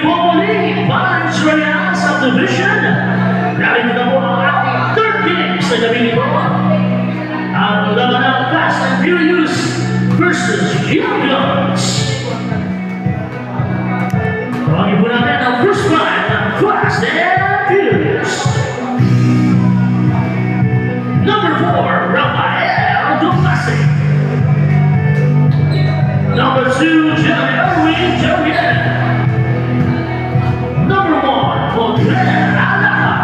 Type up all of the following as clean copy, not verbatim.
Pomoli, Barnes Royale Subdivision. Narito na po ang ating third game sa gabi nito. Ang laban ng Fast and Furious versus Young Guns. Tawagin po natin ang first fight ng Fast and Furious. Number 4, Rafael Duplessis. Number 2, John Erwin Joliet. Number 1, Audrey Alaka.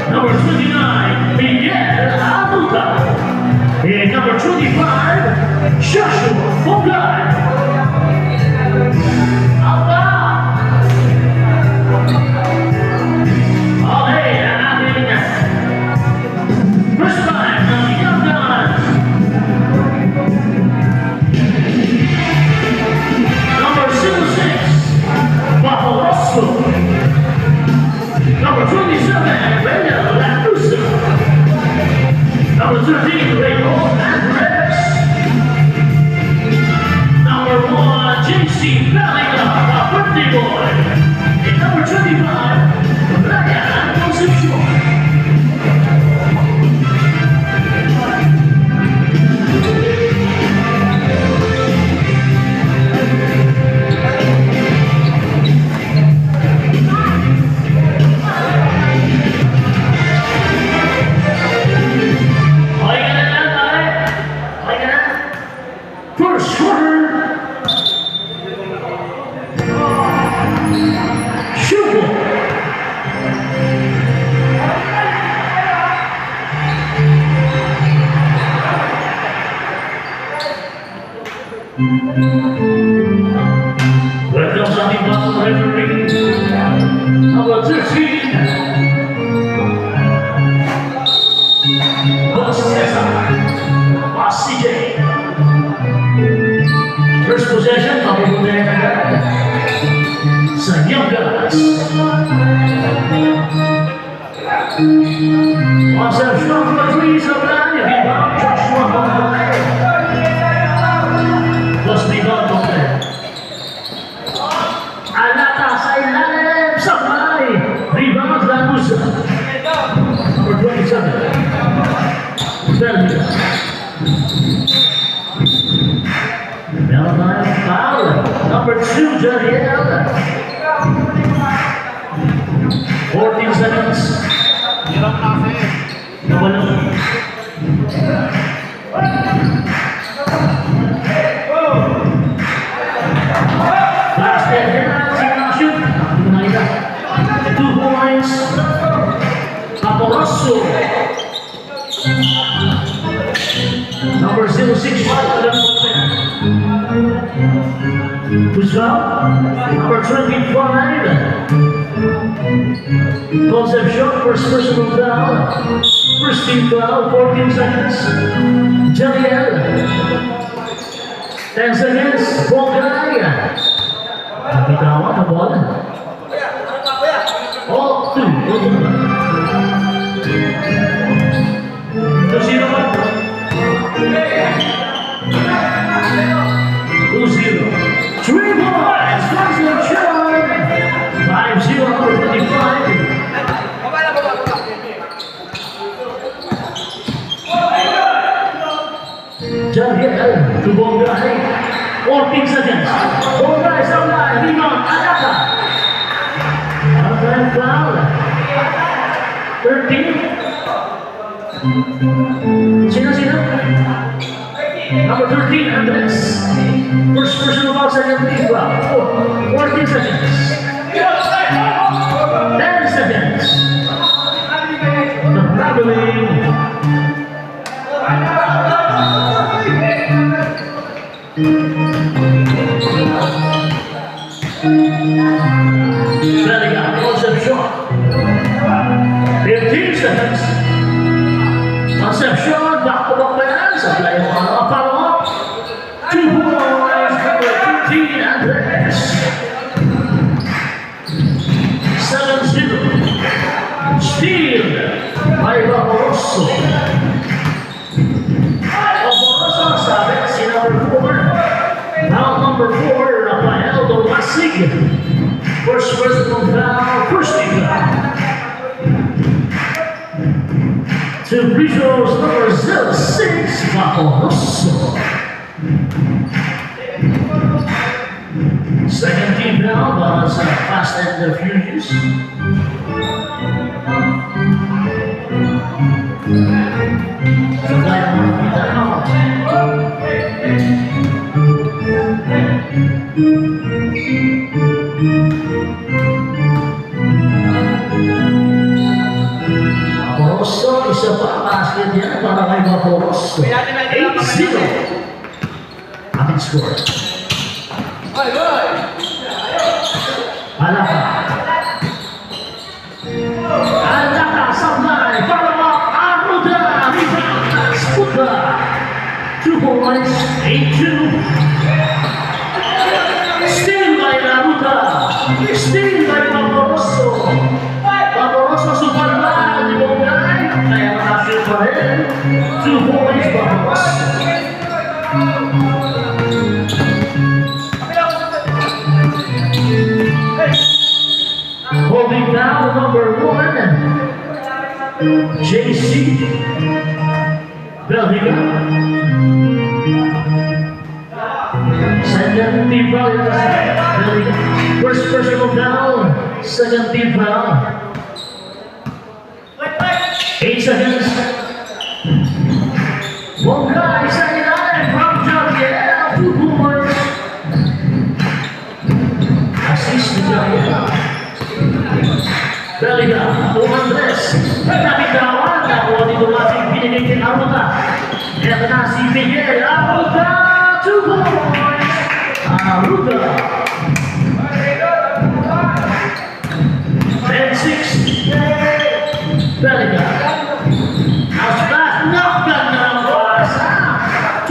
Number 29, Miguel Abuta. And number 25, Joshua Fogard. Number 27, Reina Lanusa. Number 13, Raymond Andres. Number 1, JC Bellingham, a birthday boy. And number 25, Ryan Concepcion. First quarter, shoot. Welcome to the Boston referee. Number 13. CJ. First possession, kami po na sa Young Guns. Concepcion from the trees of land, rebound, Joshua Fogard. Plus rebound Fogard. Alata sa ilalim, sabay. Rebound Lanusa. Number 27. Belgium. Meron tayong foul. Number 2, Jariel. 14 seconds. Nawala. Basket. Shoot. 2 points. Aporoso. Number 065, who's foul? Number 25. Concepcion, first personal foul. First team foul, 14 seconds. Jaliel. 10 seconds. Fogard. Nabitawan ang bola. All 2. 2-0. 2-0. 3 points. Concepcion. 5-0 number 25. Jariel to Bongay. 14 seconds. Bongay sa line. Rebound. Alaka. Outside foul. 13. Sino? Number 13, Andres. First personal foul, second team foul. 14 seconds. 10 seconds. The traveling. Bellingham, Concepcion. 15 seconds. Concepcion, back-to-back pa yan. Supply mo ang follow-up. 2 points, number 15, Andres. 7-0. Steal by Aporoso. Aporoso, sabi si number 4. Now number 4, Rafael Tomasig. First personal foul, first team foul. To Bridge's number 06, Paco Rosso. Second team foul, balance Fast and the Furious. Supply on the out. Rosso, isa pa basket yan para kay Paco Rosso. 8-0. Ating score. Alaka. Alaka, supply, para Arruda, rebound, Sputa. 2 points, 8-2. Steal by Arruda. Steal by Paco Rosso. Paco Rosso super lang, di ba guys? Kaya nakashoot pa rin. 2 points, Paco Rosso. Holding foul number 1, JC Belgica. Second team foul, Belgica. First personal foul, second team foul. 8 seconds. One guy, second line from Javier, 2 points. Assist to Javier. Belgica, 2-3. Nabitawan, nakuha dito natin binigay kay Arruda. Ito na si Miguel Arruda, 2 points. Arruda. 10-6. Belgica. House pass, knockdown na ang pass.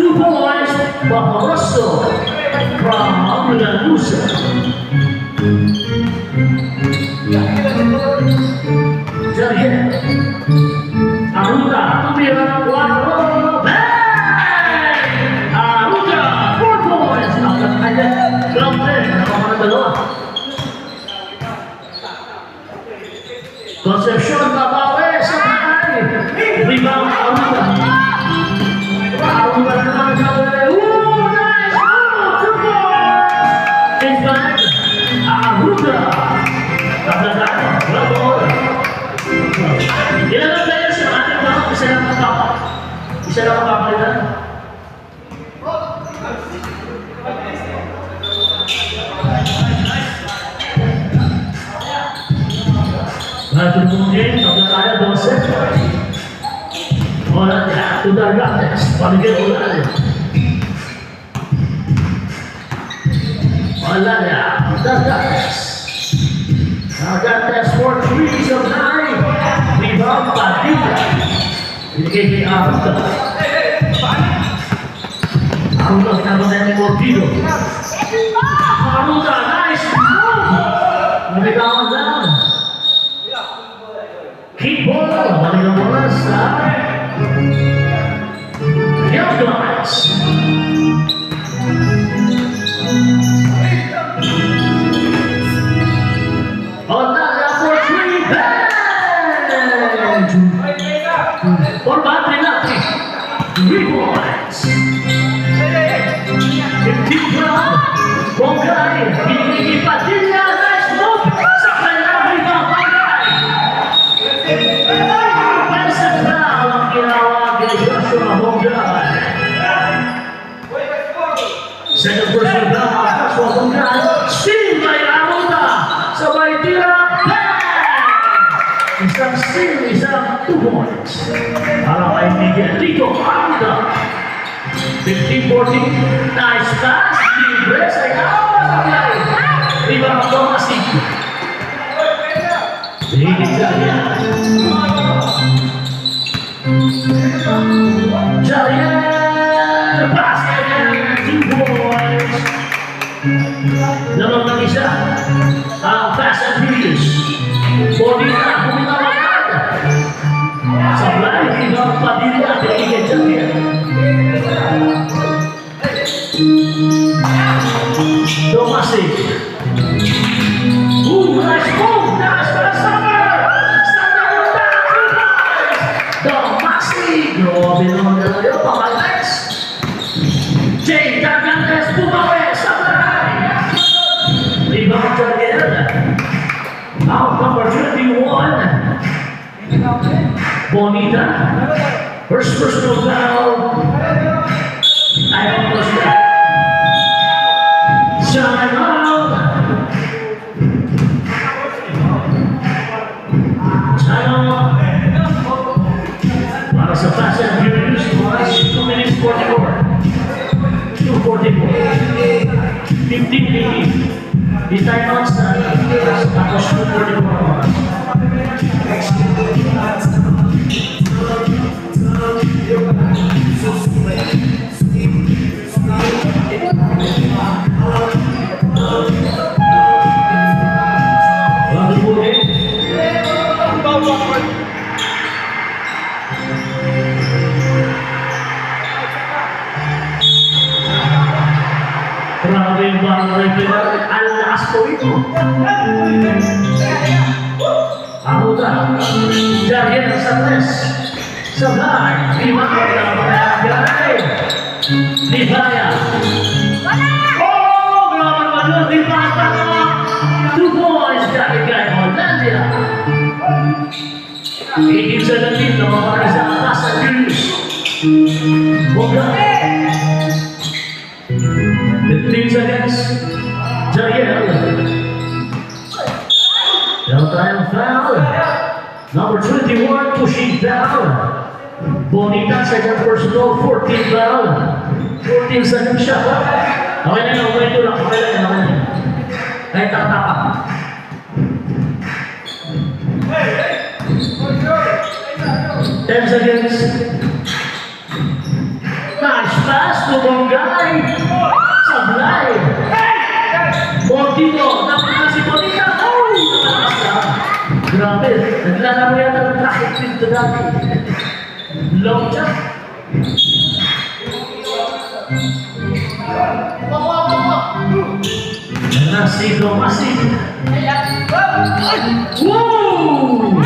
2 points, Paco Rosso from Lanusa. Javier. Arruda, tumira ng 4. Bang! Arruda, 4 points. Ang kanya, 12-10. Nakamana dalawa. Concepcion, babawi, sabay. Rebound, Arruda. Arruda naman gawin. Nice! 2 points! It's back. Arruda. Kapagatan, bravo. Ilan ang players yung ating mga isa lang magpapalitan. Natin mong game, tapos tayo 12. Wala niya, Tudor Gates, pamigyan ulan. Wala niya, Tudor Gates. Gates for 3 of 9. Rebound, Padilla. Binigay kay Arruda. Arruda, pinabagay ni Morbido. Arruda, nice move! Naligawan lang. Keep ball, balikan bola sa Young Guns. Onana for 3, bang! For battery natin, 3 points. 15-12, Bongay, binigay ni Padilla, nice move! Sa kanyang rebound, Bongay! Offensive foul ang ginawa kay Joshua Bongay. Second person foul, Joshua Bongay. Steal by Arruda. Sabay tira, bang! Isang steal, isang 2 points. Para kay Miguel Lito, Arruda. 15-14, nice pass, libre sa ikaw. Rebound, Tomasig. Higit Javier. Javier, basket and 2 points. Lamang ng isa, ang Fast and Furious. 40 na, bumitaw agad. Supply, rebound, Padilla, pinigay Javier. Tomasig. Ooh, nice move! Nice for the summer! Summer on that! Domasi! Grabe naman nila yun, mga lights! Jay Dagantes bumawi sa bahay! Rebound Jariel. Out number 21. Bonita. First personal foul. I almost got time out. Time out. Para sa Fast and Furious, 2 minutes 44. 2:44. 15 Di time out sa tapos 2:44. Grabe yung bang regular. Ang lakas po ito. Ahuda. Jariel sa press. Sabay. Bimaya. Libaya. Oh! Grabe naman yun. Libaya. 2 points. Jariel kay Hollandia. 18-17. Namamari sa Fast and Furious. Boga. 15 seconds. Jariel. Now time foul. Number 21 pushing down. Bonita second personal 14 foul. 14 seconds shot. Okay na, okay ito lang. Okay lang. Kahit tatapa. Ten seconds. Nice pass to Bongay. Sablay. Montino. Napaka si Bonita. Oh! Natakas na. Grabe. Naglalaro yata ng traffic dito dati. Long jump. Nasi Domasi. Woo!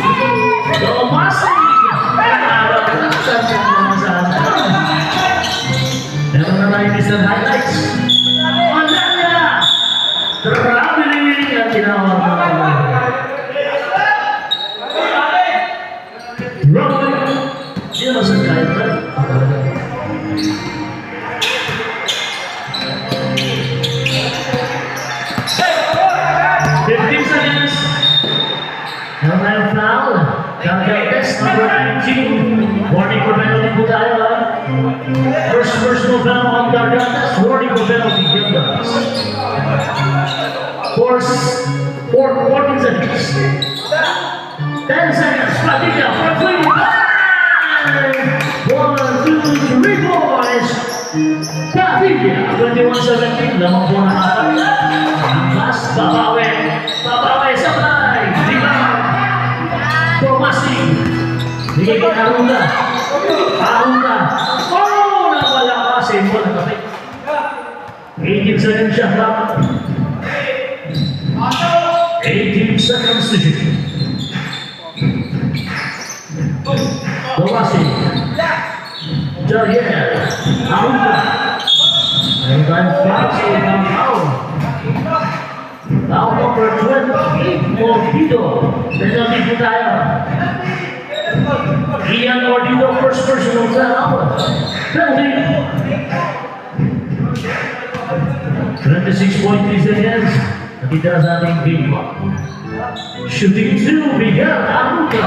Domasi. Meron na tayo Mr. Highlights. Onanya! Traveling ang tinawag na Robin. Sino ba sa kahit ba? 15 seconds. Meron tayong foul. Dagantes, number 19. Warning for penalty po tayo. First personal foul on Dagantes. Warning for penalty. Gildas. 14 seconds. 10 seconds. Padilla for 3. 1, 2, 3 points. Padilla. 21-17. Lamang po na apat. Ang pass. Babawi. Babawi sa play. Tomasi. Bigay kay Arunda. Arunda. Oh! Nawala ka. Same ball. 18 seconds shot clock. 18 seconds to shoot. Tomasi. Jariel. Arunda. And then foul. Foul. Foul number 28. Montino. Penalty po tayo. Ian Ordino, first personal foul. Penalty. 26.3 seconds. Nakita sa ating game clock. Shooting 2, Miguel Arunda.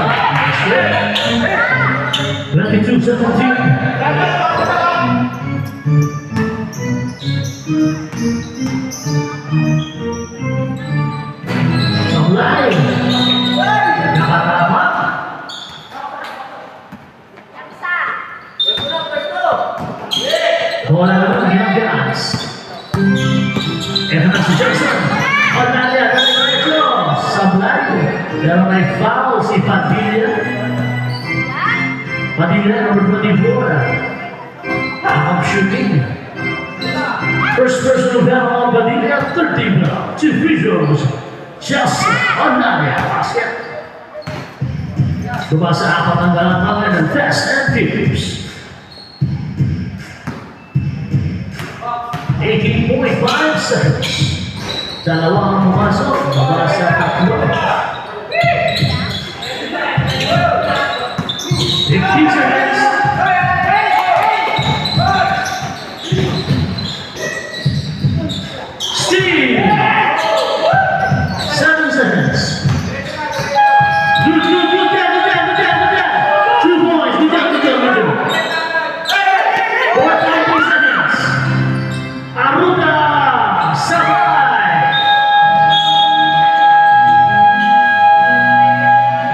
22-17. Sablay. Nakatama. Wala naman ginagaas. Ito na si Jackson. Onanya, diretso. Sablay. Pero may foul si Padilla. Padilla, number 24. Up shooting. First personal foul on Padilla, 13 foul. Two visuals. Chelsea Onaya basket. Tumasa apat ang galangan ng Fast and Furious. 18.5 seconds. Dalawang pumasok, mabasa tatlo. 15 seconds. Steve! 7 seconds. Good job. 2 points. Good job. 4.3 seconds. Aruta Sabay.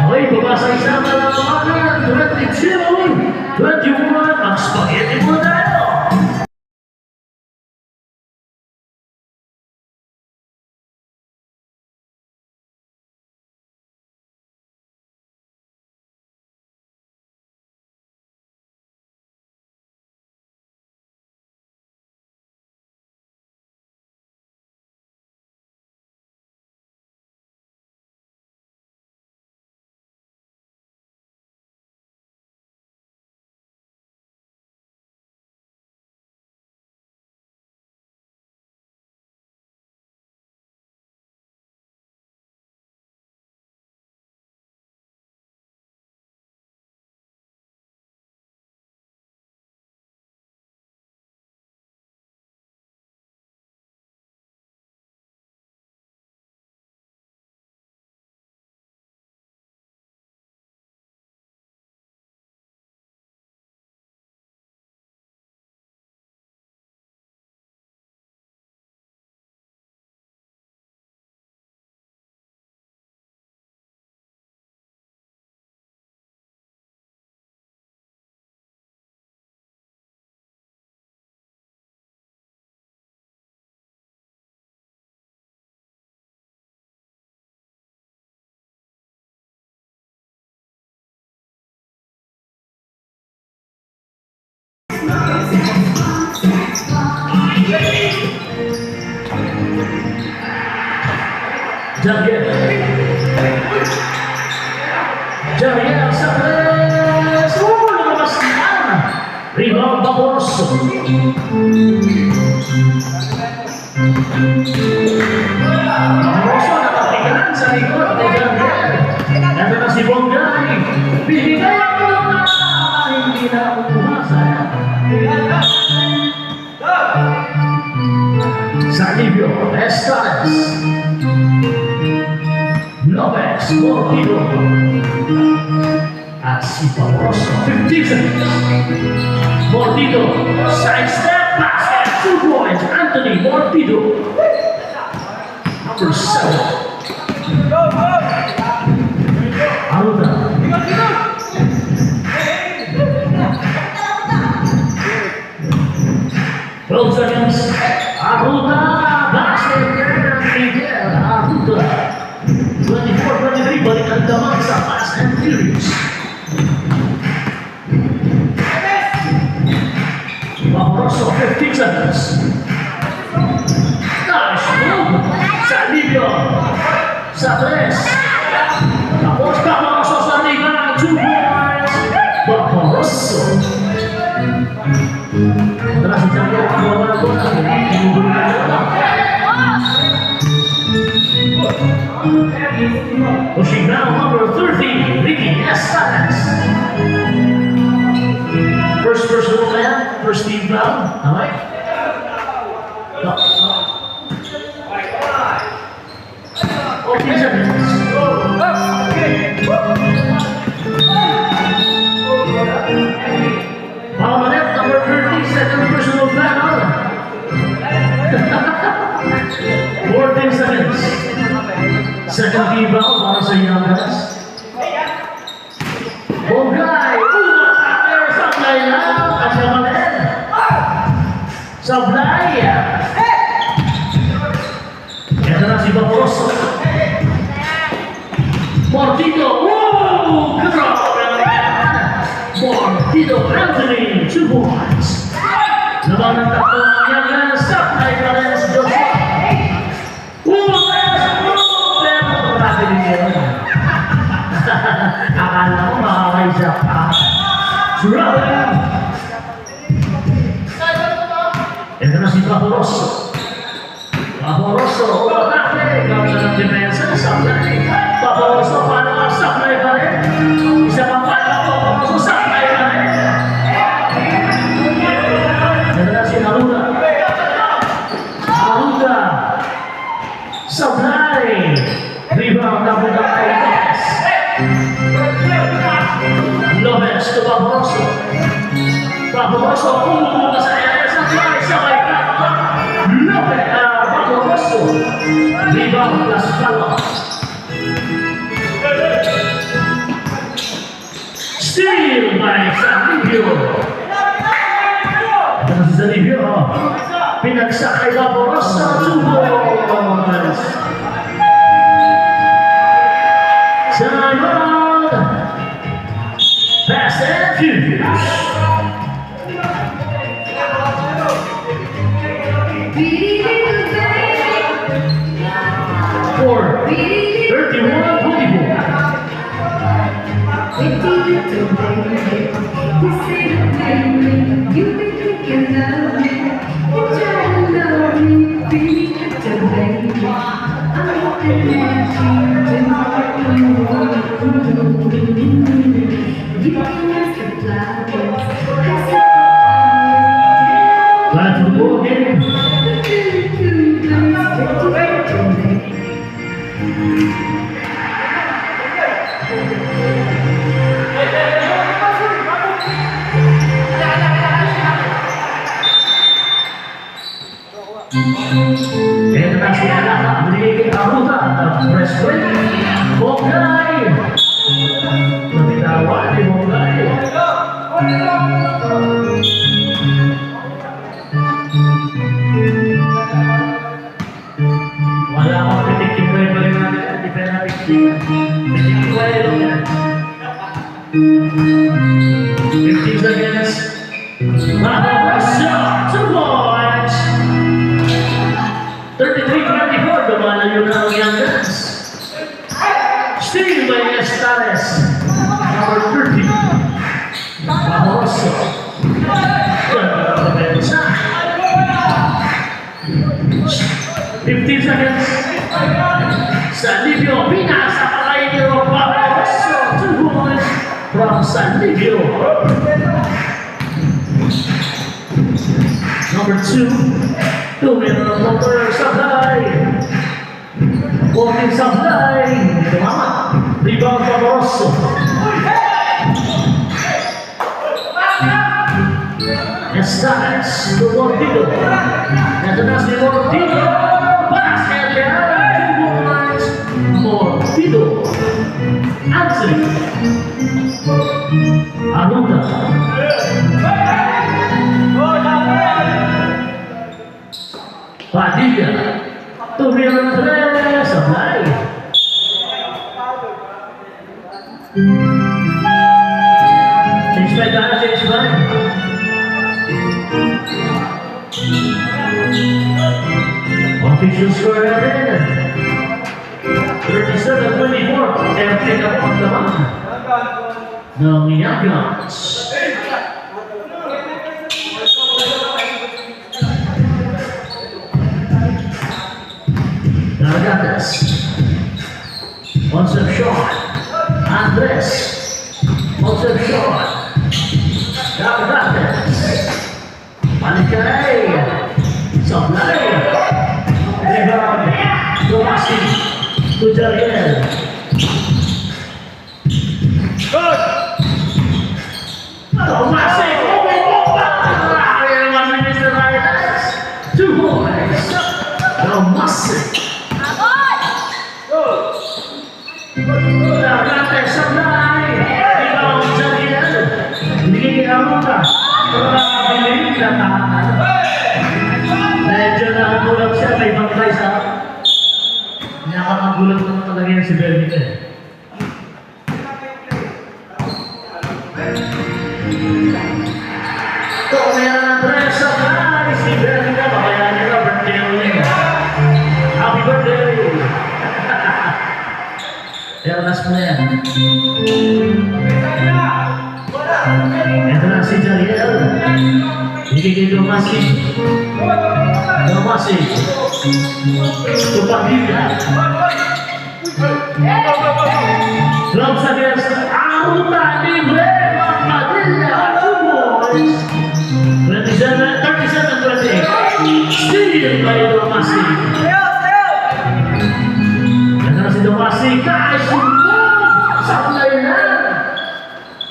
Okay, pabasa isang talamangan. 22, 21. Ang spaghetti mo tayo. Jariel sa tres. Lumabas na. Rebound Barroso. Barroso nakapikanan sa likod ni Jariel. Ito na si Bonggay. Binigay ang mga hindi na umasa. Salivio Estanes. Lopez Mortido. At si Barroso. 15 seconds. Mortido. Side step basket. 2 points. Anthony Mortido. Number 7. Aruta. 12 seconds. Aruta. Basket. Miguel Aruta. 24-23. Balik ang damang sa Fast and Furious. Barroso, 15 seconds. Nice move. Salivio. Sa tres. Tapos Barroso sa liga. 2 points. Barroso. Tara si Salivio. Pushing now number 30. Ricky Estanes. First personal man, first team foul. Alright? No. 14 seconds. Palmanet, number 30, second personal foul. 14 seconds. Second team foul para sa Yangas. Bonggay! Sablay lang at Palmanet. Sablay! Ito na si Barroso. Mortido! Woo! Grabe naman! Mortido Anthony, 2 points. Laban ng tatlo ng Yangas. Sablay Vaporoso. Vaporoso, umatake. Gawin ng depensa, sablay. Vaporoso, paano? Sablay pa rin. Isa pang paano, Vaporoso, sablay pa rin. Ito na si Haruga. Haruga. Sablay. Rebound na muna kay Lopez. Lopez to Vaporoso. Vaporoso, pumunta sa area. Sablay, sabay ka. Lopez, Vaporoso. Rebound plus follow. Steal by Sanlivio. Ito na si Sanlivio. Pinagsak kay Vaporoso. 2 balls. Timeout. Fast and Furious. For 31-24. Glad to go again. International League Aruta Press Break. Bongay. Nabitawan ni Bongay. Wala akong pitik-tik na yung balik natin. Hindi pa natin pitik-tik na yung yan. 15 seconds. Vaporoso. 2 points. 33-24. Dumalayo na ang Yankees. Steal by Estares. Number 30. Vaporoso. Ganda ang depensa. 15 seconds. Sanlivio, pinasa pa kayo ni Vaporoso. 2 points from Sanlivio. Number 2. 2 minute motor supply. Walking supply. Tumama. Rebound Vaporoso. Estares to Mortido. Ito na si Mortido. Basket down. 2 points. Mortido. Anthony. Aruga. Padilla. 2 minute supply. Change by Dana, change by. Official score again. 37-24. And pick up on the mark. The Yankees. Nargates. One step short. Andres. One step short. Nargates. Palikay. Supply. Rebound. Tomasi. To Jariel. Good. Tomasi. Mr. Reyes. 2 points. Tomasi. Nargates supply. Rebound Jariel. Hindi Aruga. Pabiling lataan. Medyo nakagulat siya, may bangkay sa nakakagulat naman talaga yan si Belvita. Ito, meron ng dress sa guy, si Belvita, makaya nila, birthday ulit. Happy birthday! Ernas mo yan. Ito na si Jariel. Ibigay Domasi. Domasi. Tupadilla. Clubs against Aruta Libre. Padilla. 2 points. 37-28. Steal by Domasi. Ganda si Domasi. Kahit sumbong. Sablay na.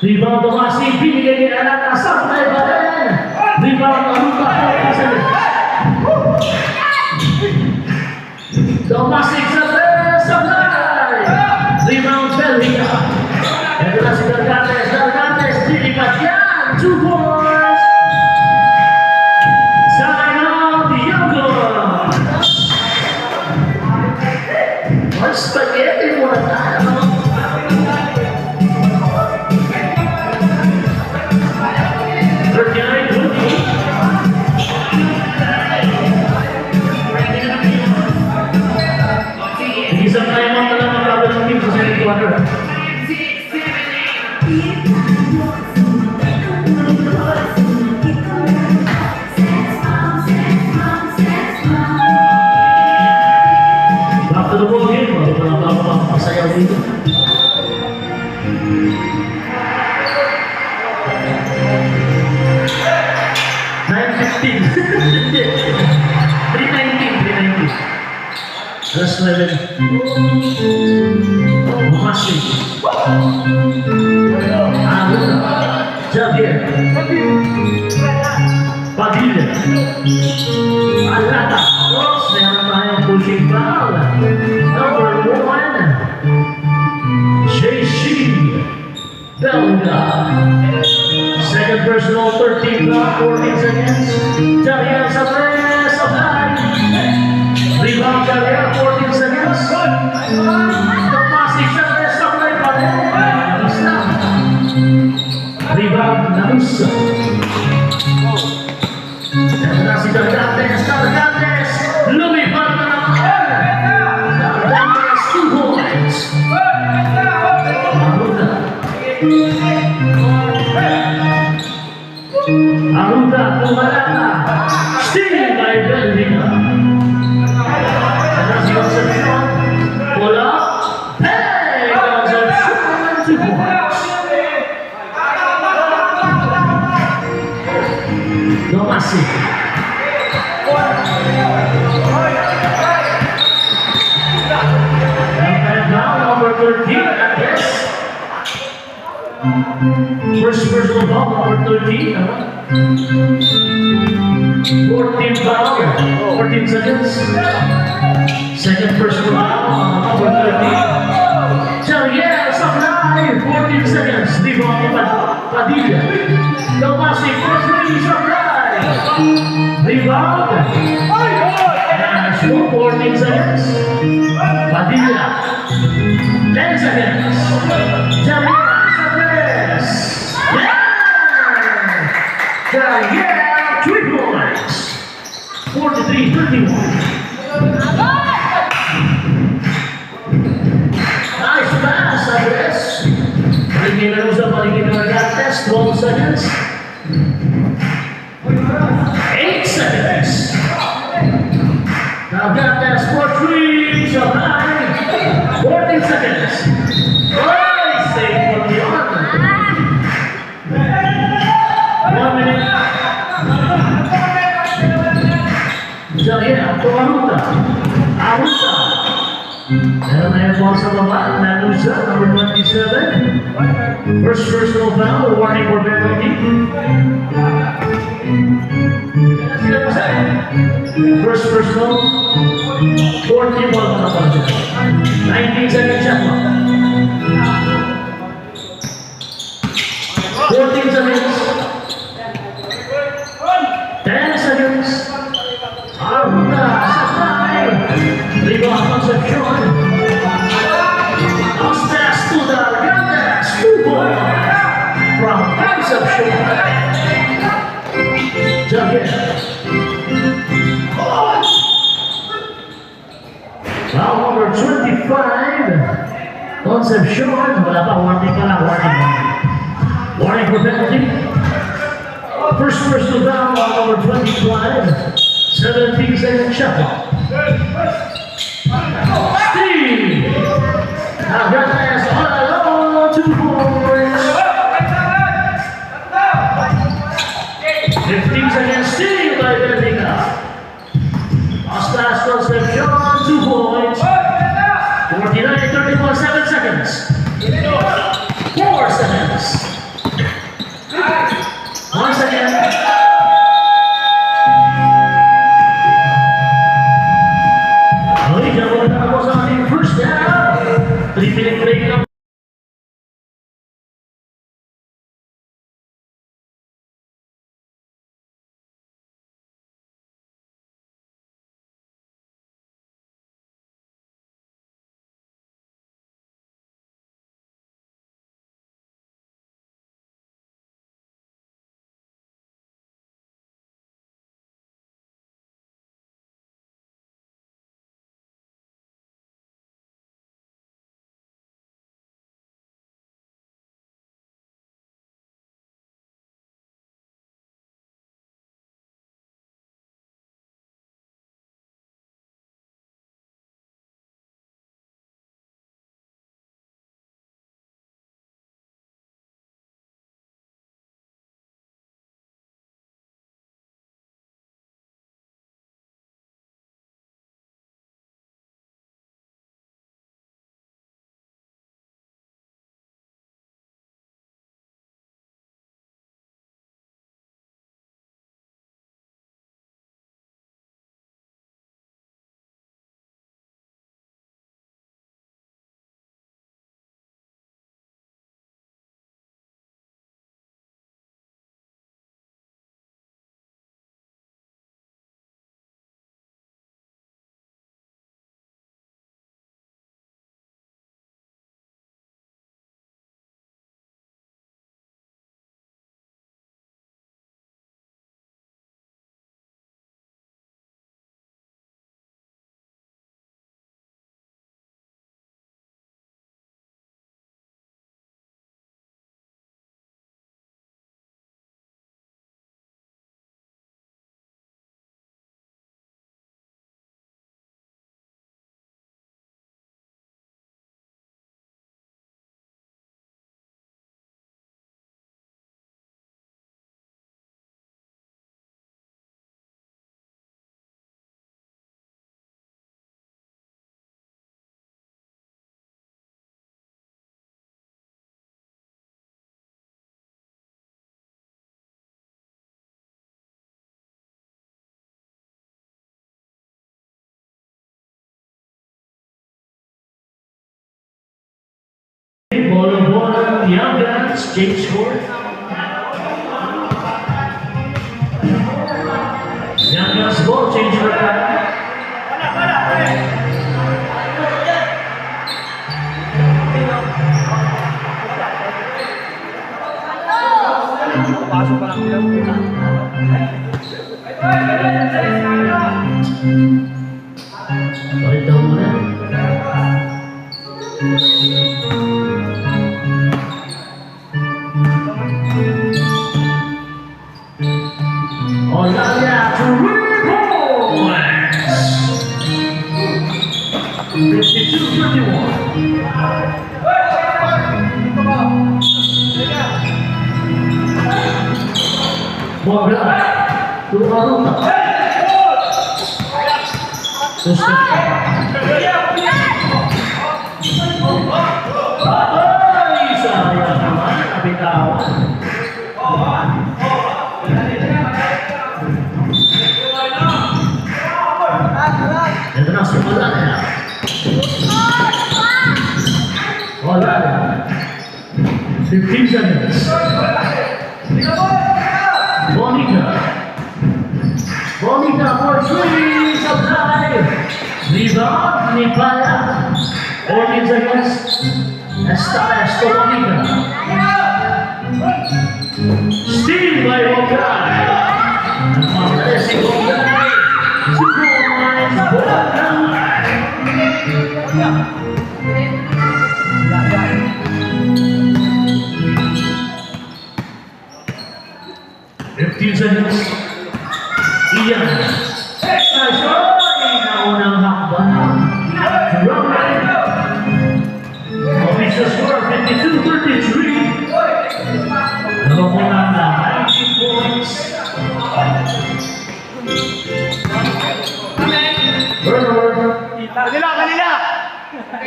Rebound Domasi. Binigay ni Alata. Sablay ba rin? Rebound Aruta. Domasi sablay. Rebound Belgica. Ito na si Gargantes. Gargantes. Dilipat yan. 2 points. Spaghetti mo na tayo. 39-20. Isang tayo mga talang magkabal ng team sa second quarter. Back to the ball game. Masayaw dito. 9:15. 3:19. Just 11. Masi. Javier. Padilla. Alata. Meron tayong pushing foul. Number 1. JC Belga. Second personal, 13 block, 14 seconds. Javier Sabres of high. Rebound Javier, 14 seconds. Tomasi Sabres Sabres pa rin. Rebound Nanusa. Ito na si Gargantes. Gargantes. Lumipad na naman. Gargantes, 2 points. Aruta Tumalata. Steal by Belgica. Ito si Concepcion. Pull up. Hey! Concepcion, 2 points. Domasi. And now number 13 at this. First personal foul, number 13. 14 foul, 14 seconds. Second personal foul, number 13. So yeah, Sablay, 14 seconds. Rebound ni Padilla. Domasi, first free, Sablay. Rebound. And 14 seconds. Padilla. 10 seconds. Javier Sabres. Yeah, 3 points. 43-31. Nice pass, Sabres. Paligid na sa paligid ng Gargantes. 12 seconds. 8 seconds. Gargantes for 3. Sabay. 14 seconds. Save for the honor. 1 minute. Javier to Aruta. Aruta. Meron na yung ball sa baba. Nanusa, number 27. First personal foul. Warning for penalty. First personal. 40 ball na pa dyan. 19 seconds shot clock. 14 seconds. 10 seconds. Aruta, Sabay. Rebound Concepcion. Pass to the Gargantes. 2 points from Concepcion. Javier. Foul number 25. Concepcion. Wala pa, warning pa lang, warning. Warning for penalty. First personal down on number 25. 17-second shot. Steve. Now got pass on 2 points. 15 seconds. Steve by Benfica. Oscar John 2 points. 49-31, 7 seconds. 4 seconds. 1 second. First down. 3-minute break. Ball Young Guns, James Ford. Young Guns ball change for back. Pasok pa lang nila. Balik daw muna. Olaya to 52-51. Bola to Aruta. Sayang naman, nabitawan. Ito na, simula na yan. Wala na. 15 seconds. Bonita for 3, supply. Rebound, Nipala. 14 seconds. Estalas to Bonita. Steal by Okai. Ang si Okai.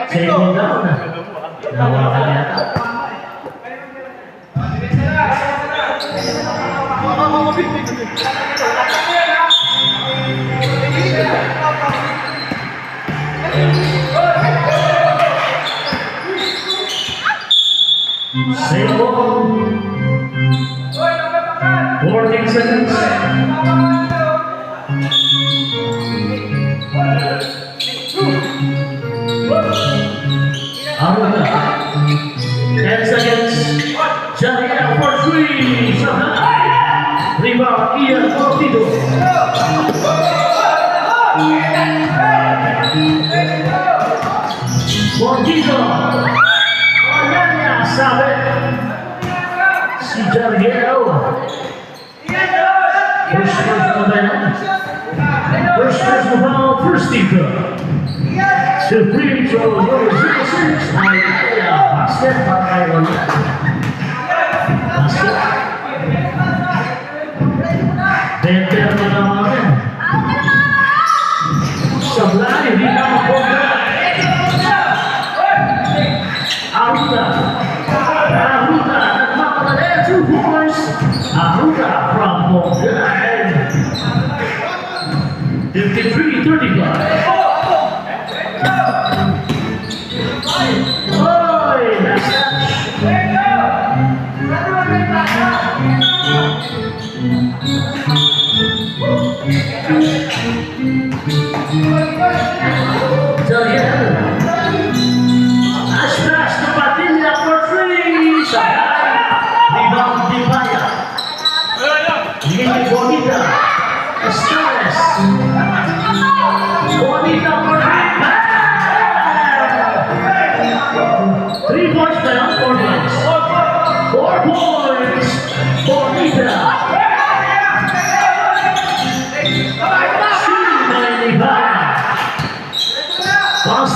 Second down. Nawakan yata. Second. 14 seconds. Aruta. 10 seconds. Jaya for 3. Rebound Ian Portillo. Portillo. Olanya sabe. Si Jariel. First personal foul, first deeper. To free throw number 06. Basket pakai Olanya. Basket. Better menawarkan. Sebelah di dalam bola. Aruta. Dan 2 points. Aruta from Boga. 53-35.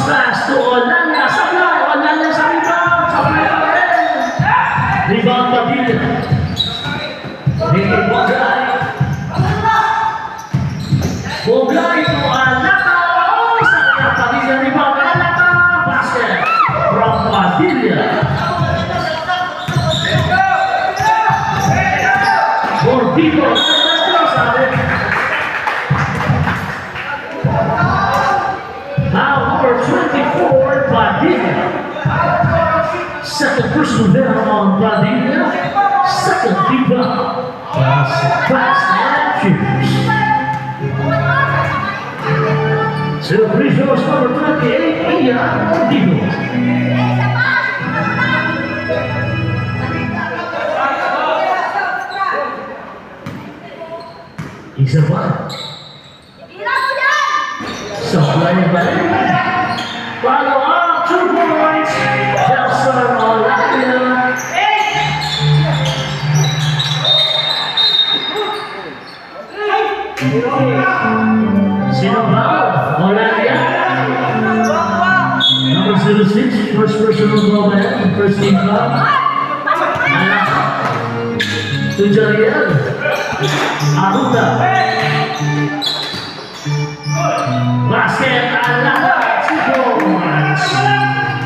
Pass to Olanya, Olanya sa rebound Padilla. Bogay to Alaka. Sa Padilla rebound Alaka. Basket from Padilla. Portillo. Now number 24, Padilla. Second personal there on Padilla. Second rebound. Fast and furious. So free throws number 28, Ian Portillo. Isa pa. Supply balik. Follow up, 2 points. Nelson Olanya. Sino ba? Olanya. Number 06, first personal goal man, first team foul. To Jariel. Aruta. Basket Alaka, 2 points.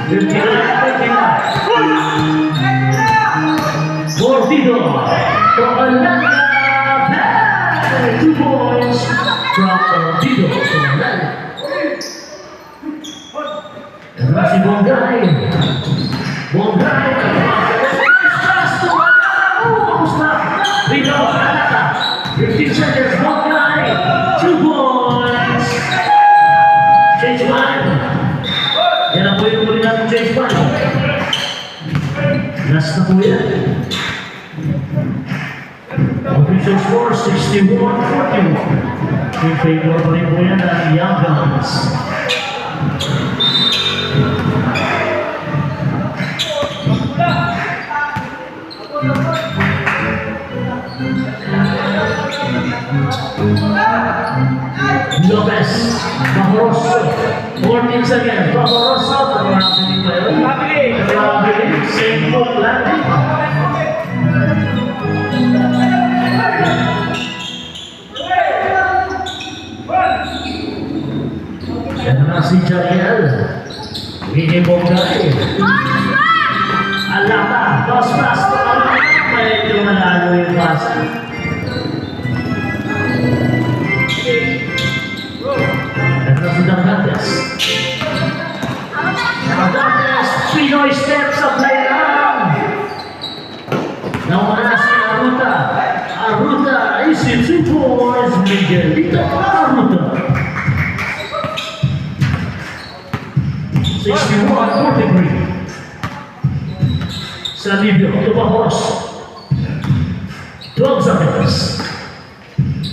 59-59. Portillo to Olanya. 2 points from Portillo to Olanya. And masih Bonggai. Bonggai. Pass to Olanya. Rebound Alaka. 15 seconds. Bonggai. 2 points. Change one. Yan ang po yung muli natin change one. Last na po yan. Official score 61-41. In favor pa rin po yan ng Young Guns. Lopez, Bahoroso, 14 seconds, Bahoroso, same foot landing. Yan na si Jariel. Ini Bongay. Alaka, pas-pas, medyo malalo yung basa. Ito si Dangantes. Dangantes, Pinoy steps sa playground. Nauna si Aruta. Aruta is in 2 points. Miguelito Aruta. 61-43. Salivio to Barroso. 12 seconds.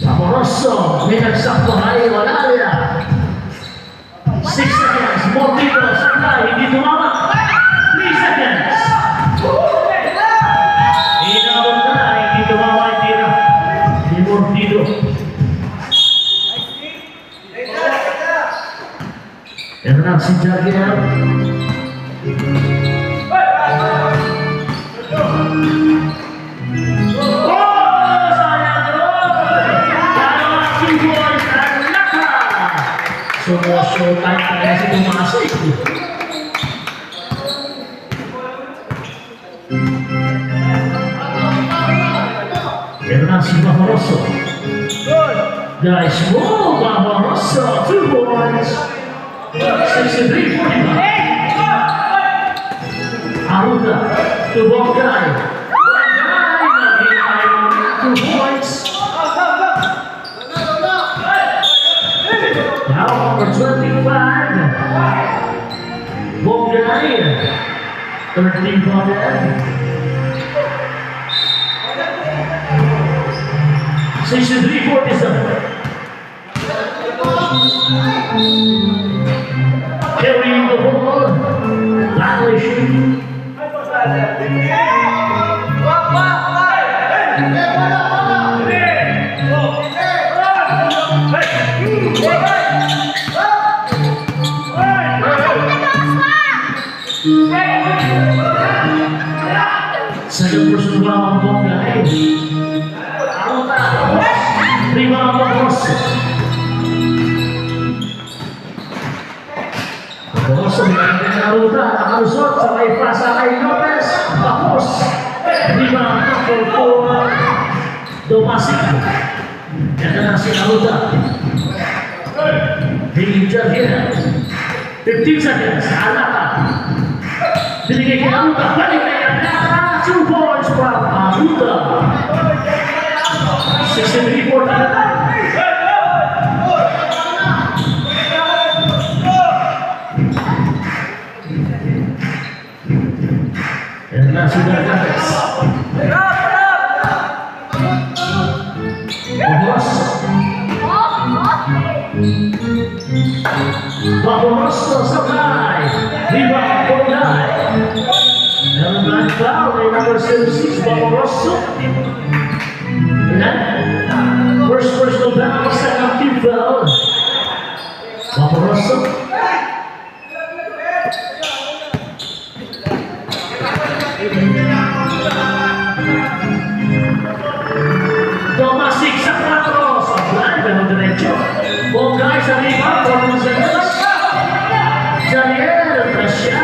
Barroso, may nagsakbahay, wala niya. 6 seconds, Mortito, sakay, hindi tumama. 3 seconds. Inabot na, hindi tumama, hindi na. Hindi Mortito. Pero na si Javier. Showtime pa kaya si Tumasik. Pero na si Barroso. Guys, whoa, Barroso, 2 points. 63-45. Aruta to Bongay. Bongay, 2 points. Now number 25, Bongay, 13 points. 63-47. Carrying the ball, violation. Second person rebound, Bongay. Rebound, Barroso. Barroso, nilagay na Aruta. Nakalusot sa may pasa kay Lopez. Tapos, rebound, number 4, Tumasik. Yan na si Aruta. Hindi Javier. 15 seconds, Alaka. Binigay kay Aruta. Balik na yan. 2 points from Aruta. 63-49. And now si Dangantes. Barroso supply. Rebound Bongay. And that foul in number 76, Barroso. And first personal foul, second team foul. Barroso. Tumasik sa 4, sa blind, pero diretso. Bongay sa rebound, 14 seconds. Javier, Brescia,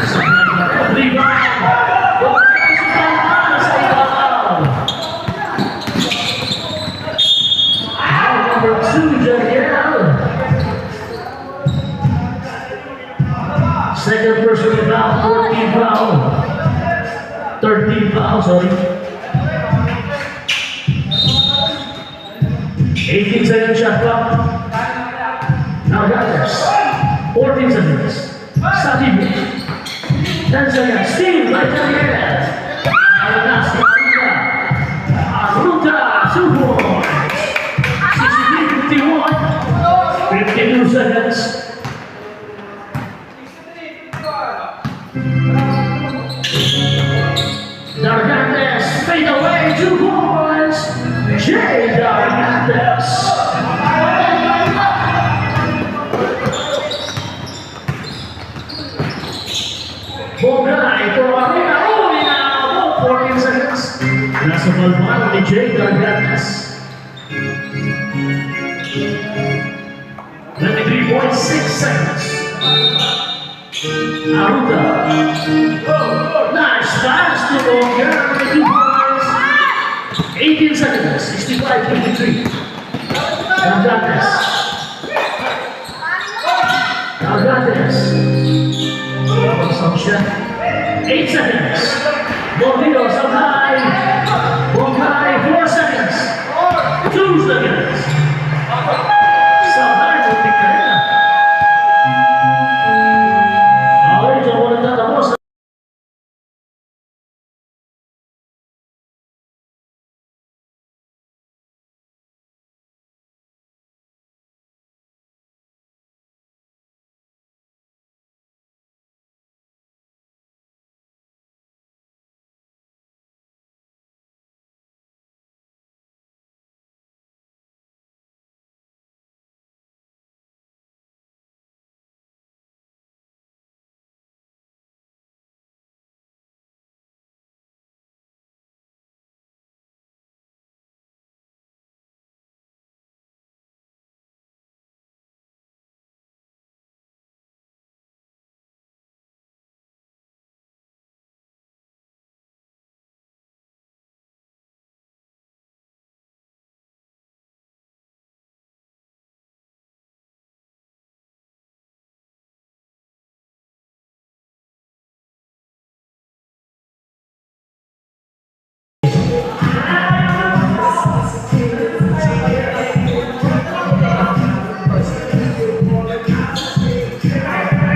sa blind, rebound. Bongay sa palma, sa ibabaw. Now number 2, Javier. Second person rebound, 14 foul. 13 foul, sorry. 18 seconds shot clock. Now Dangantes. 14 seconds. Salivio. 10 seconds. Steve, right to the end. Now that's Aruta. Aruta, 2 points. 63-51. 52 seconds. Dangantes, fade away, 2 points. Jay Dangantes. Bongay to Arena. Oh, 14 seconds. Nasa balbal ni Jay Dangantes. 23.6 seconds. Aruta. Nice pass to Walker with 2 points. 18 seconds, 65-53. Algates. Consumption. 8 seconds. Bonito, Sabay. Bonai, 4 seconds. 2 seconds. Sabay, muntik na yan. Okay, dyan mo nagtatapos.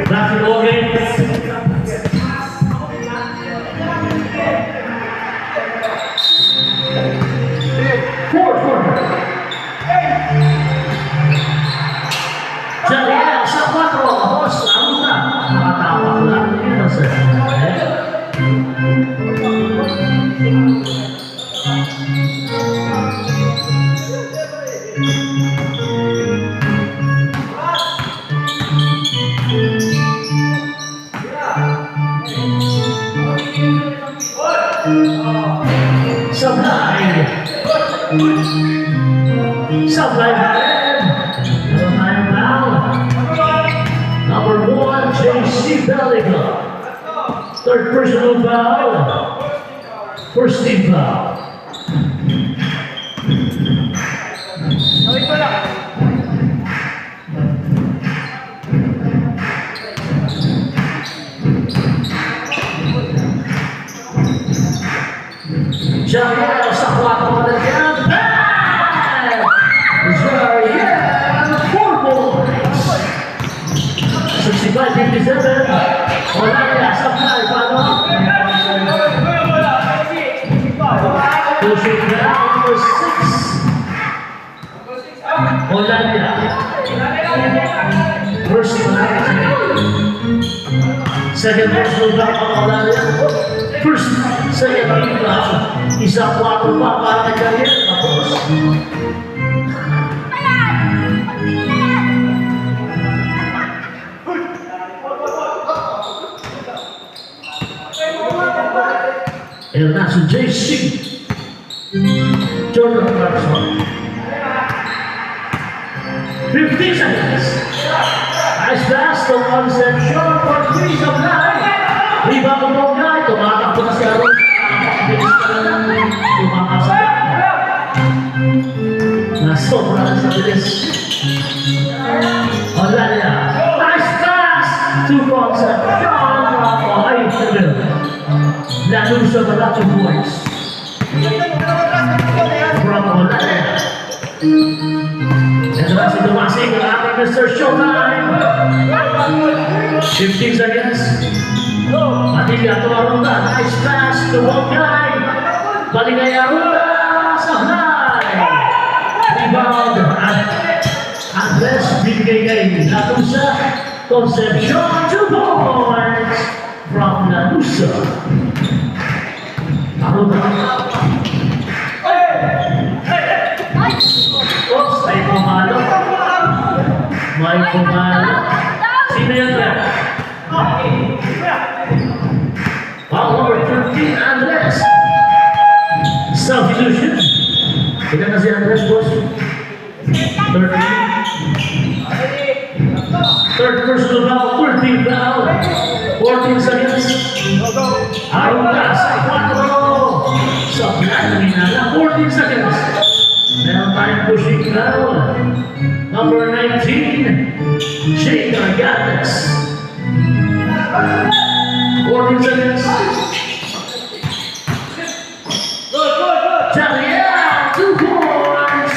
Basketball game. Fourth quarter. Jaliel sa 4. Boss, Aruta. Nakatapak lang. Yun ang sir. Supply hand. Number 1, J.C. Bellica. Third personal foul. First team foul. Jaliel sa 4 na dyan. Jaliel, 4 points. 65-57. Olaya sa 5. Paano? Pushing down number 6. Olaya. First second personal foul on Olaya. First, second team foul. Isang 4 pa para kay Jaliel. Tapos. And that's a JC. Jordan Clarkson. 15 seconds. Nice pass to Concepcion for 3 of 9. Rebound ng Bonai. Tumatakbo na si Aaron. Tumakasa. Nasobra na sa bilis. Olaya. Nice pass to Concepcion. Ay, Lanusa wala 2 points. From Olaya. Ito na si Dumasing, ang ating Mr. Showtime. 15 seconds. Matiga to Aruta. Nice pass to Bonai. Baligay Aruta sa high. Rebound at Andres Bigay. Lanusa. Concepcion 2 points from Lanusa. Aruta. Oops, may pumalo. May pumalo. Sino yan ba? Foul number 13, Andres. Substitution. Ilan na si Andres, boss? 13. Third personal foul, 13 foul. team foul. Number 19, Jake Argatas. 14 seconds. Jaliel, 2 points.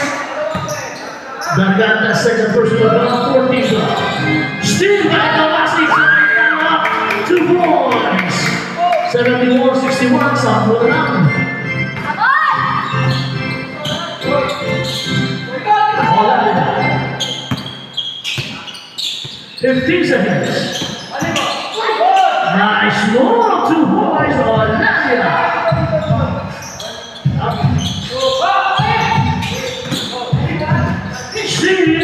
Argatas second personal foul, 14 foul. Steve Alcalasi, 2 points. 71-61, sample lang. 15 seconds. Nice move, 2 points on Nadia. Steve.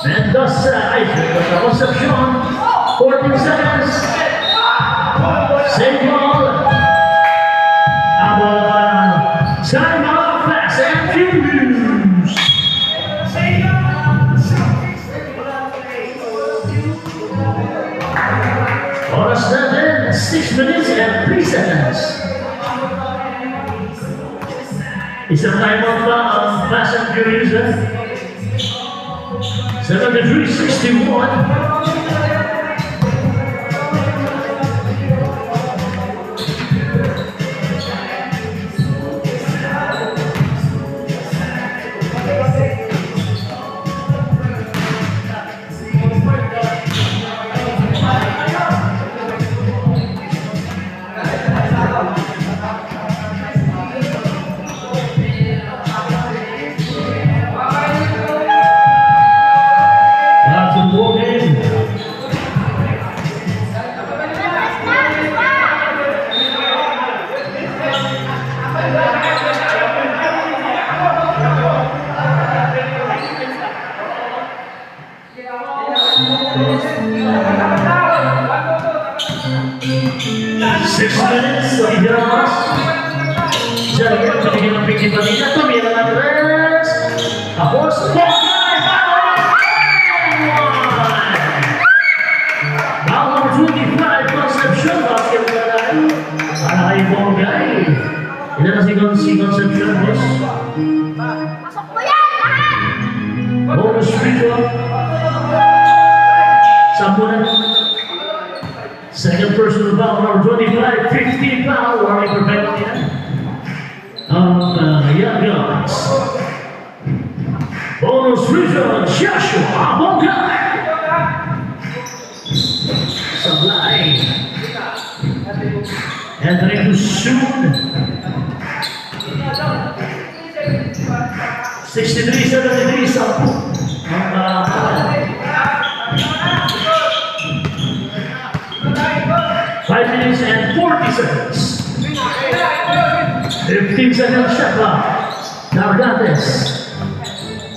Mendoza, Isaac with the reception. 14 seconds. Same ball. Time out, Fast and Furious. Oras natin, 6 minutes and 3 seconds. Isang time out pa ang Fast and Furious. 73-61. Second personal foul, number 25, 15 foul, warning for penalty. Young Guns. Bonus result, Joshua Bongay. Supply. Entering to soon. 63-73, sampu. 5 minutes and 40 seconds. 15 seconds shot clock. Nargates.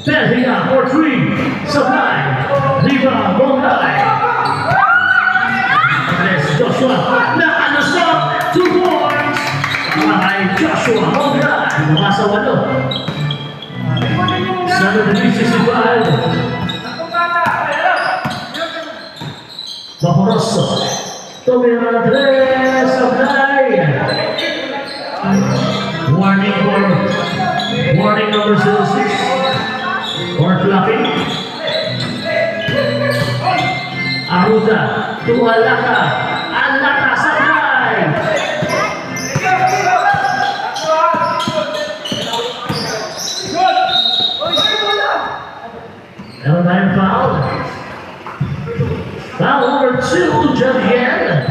Perria for 3. Supply. Rebound. Bongay. There's Joshua. Stop. 2 points. Kay Joshua Bongay. Nasa 8. 73-65. Bacoroso. Tumira 3, supply. Warning number 06. Or blocking. Aruda, Tualaka, Alaka, supply. Now time foul. Foul number 2, Javier.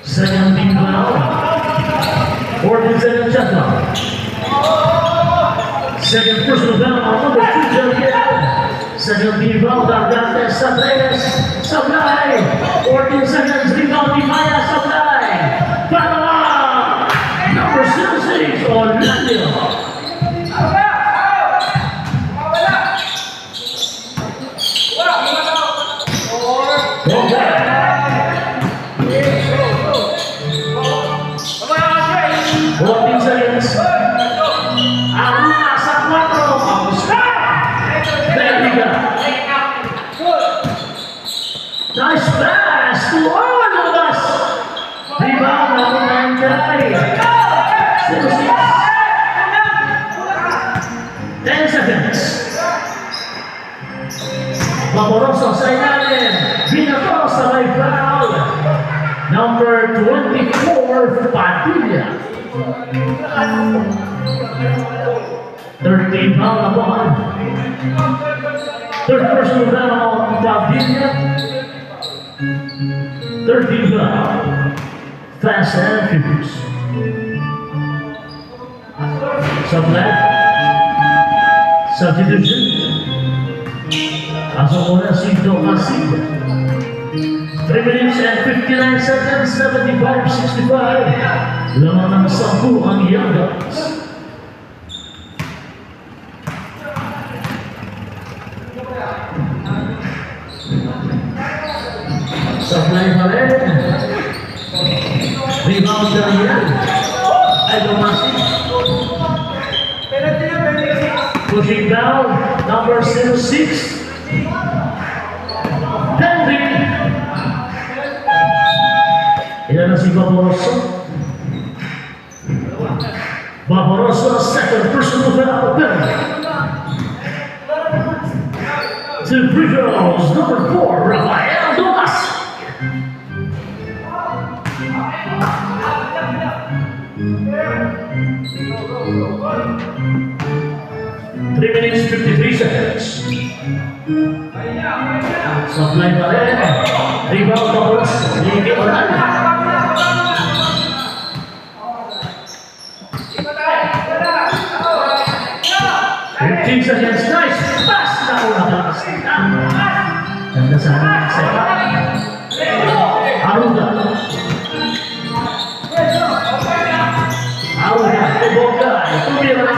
Second team foul. 14 seconds shot clock. Second personal foul on number 2, Javier. Second team foul, Dargantes, Supply. 14 seconds, rebound, Dimaya, Supply. Panama, number 6, Orlando. Nice pass! Padilla. 13 foul upon. Third personal foul on Padilla. 13 foul. Fast and furious. Substitution. Pasok muna si Domasic. 3 minutes and 59 seconds, 75-65. Lamang ng 10 ang Young Guns. Supply pa rin. Rebound na yan. Ay, Domasic. Pushing down, number 06. Penalty. Ilan na si Vaporoso? Vaporoso, second personal foul penalty. To free throws, number 4, Rafael Domasic. 3 minutes, 53 seconds. Supply pa rin. Rebound Vaporoso. Hindi ko lang. 15 seconds, nice pass na ko nakakas. Ganda sana sa Aruga. Aruga, Boga, tumira na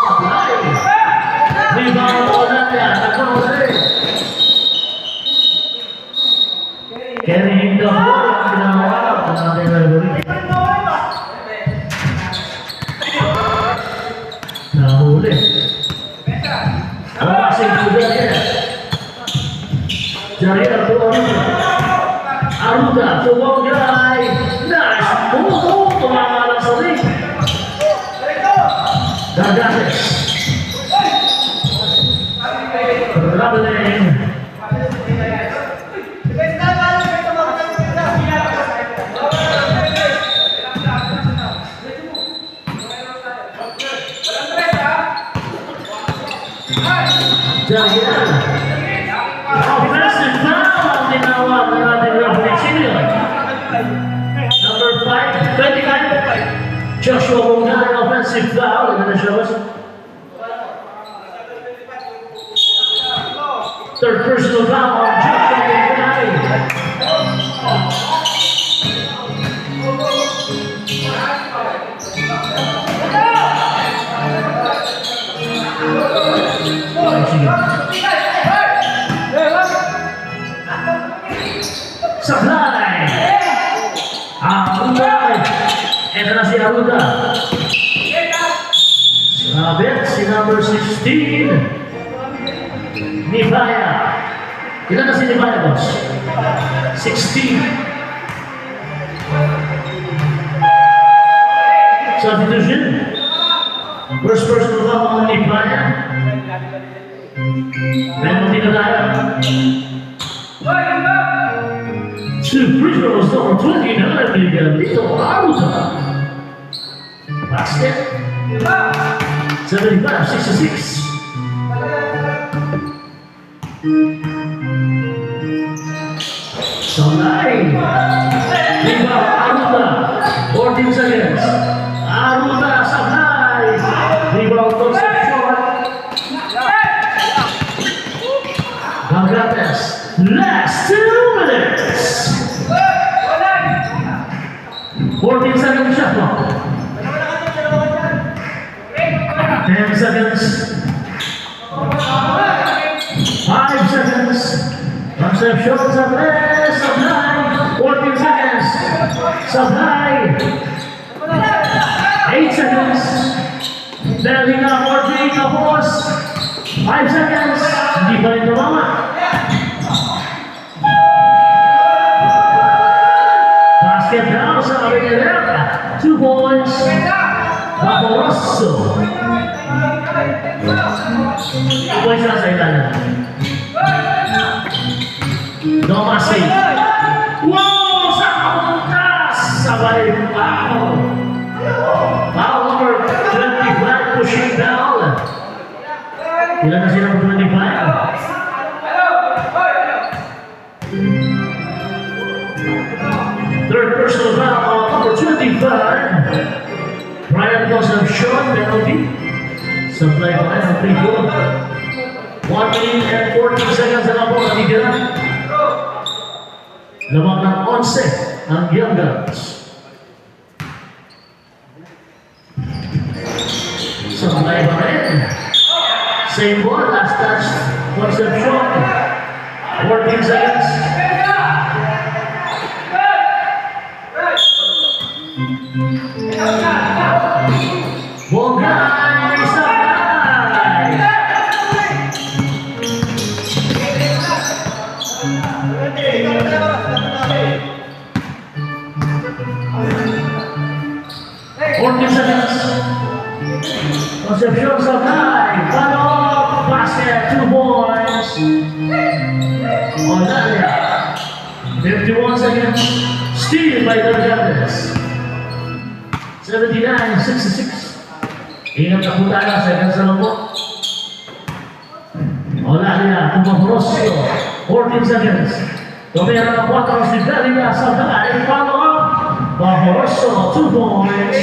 supply. Rebound ulit yan, nagkakasari. Carrying the ball, ang ginawa ang ating referee. Nahuli. Masing juga dia. Jari Aruga, tuwag guy. Nice. Tumangalang sa ring. Daganes. Traveling. Jahian. Offensive foul ang tinawag ng ating referee senior. Number 5, 25. Joshua Mungan, offensive foul. Ano na siya? Third personal foul on Joshua Mungan. Supply. Aruga. Ito na si Aruga. Sabit si number 16. Nivaya. Ilan na si Nivaya, boss? 16. Substitution. First personal foul on Nivaya. Penalty na tayo. 2 free throws, number 29, Miguelito Aruga. Basket. 75-66. Sonai. Rebound Aruga. 14 seconds. Aruga Sonai. Rebound goes short. Bangladesh. Last 2 minutes. 14 seconds shot clock. 10 seconds. 5 seconds. One-step shot, supply. 14 seconds. Supply. 8 seconds. Belling up, 14 tapos. 5 seconds. Hindi pa rin tumama. Basket down sa Avenida. 2 points. Vaporoso. 2 points na sa ilalim. Domasic. Wow! Sa kapuntas! Sa Sabay foul. Foul number 25, pushing foul. Ilan na sila ng 25? Third personal foul on number 25. Brian Concepcion, penalty. Supply pa rin ang free throw. 1 minute and 14 seconds na lang po natitira. Lamang ng 11 ang Young Guns. Supply pa rin. Same ball, last touch, Concepcion. 14 seconds. Bongay Sabay! Fourteen seconds. Concepcion Sabay. Follow-up basket, 2 points. Onalia. 51 seconds. Steal by Delgadas. 79-66. Ingat na po tayo, seconds na lang po. Onalia, Tumafroso. 14 seconds. Tumira ng 4 si Delia Sabay. Follow-up. Tumafroso, 2 points.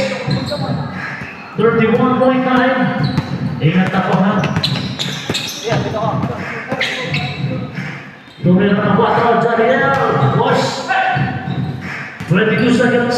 31.9. Ingat na po ha. Tumira ng 4, Jadiel. Wash. 22 seconds.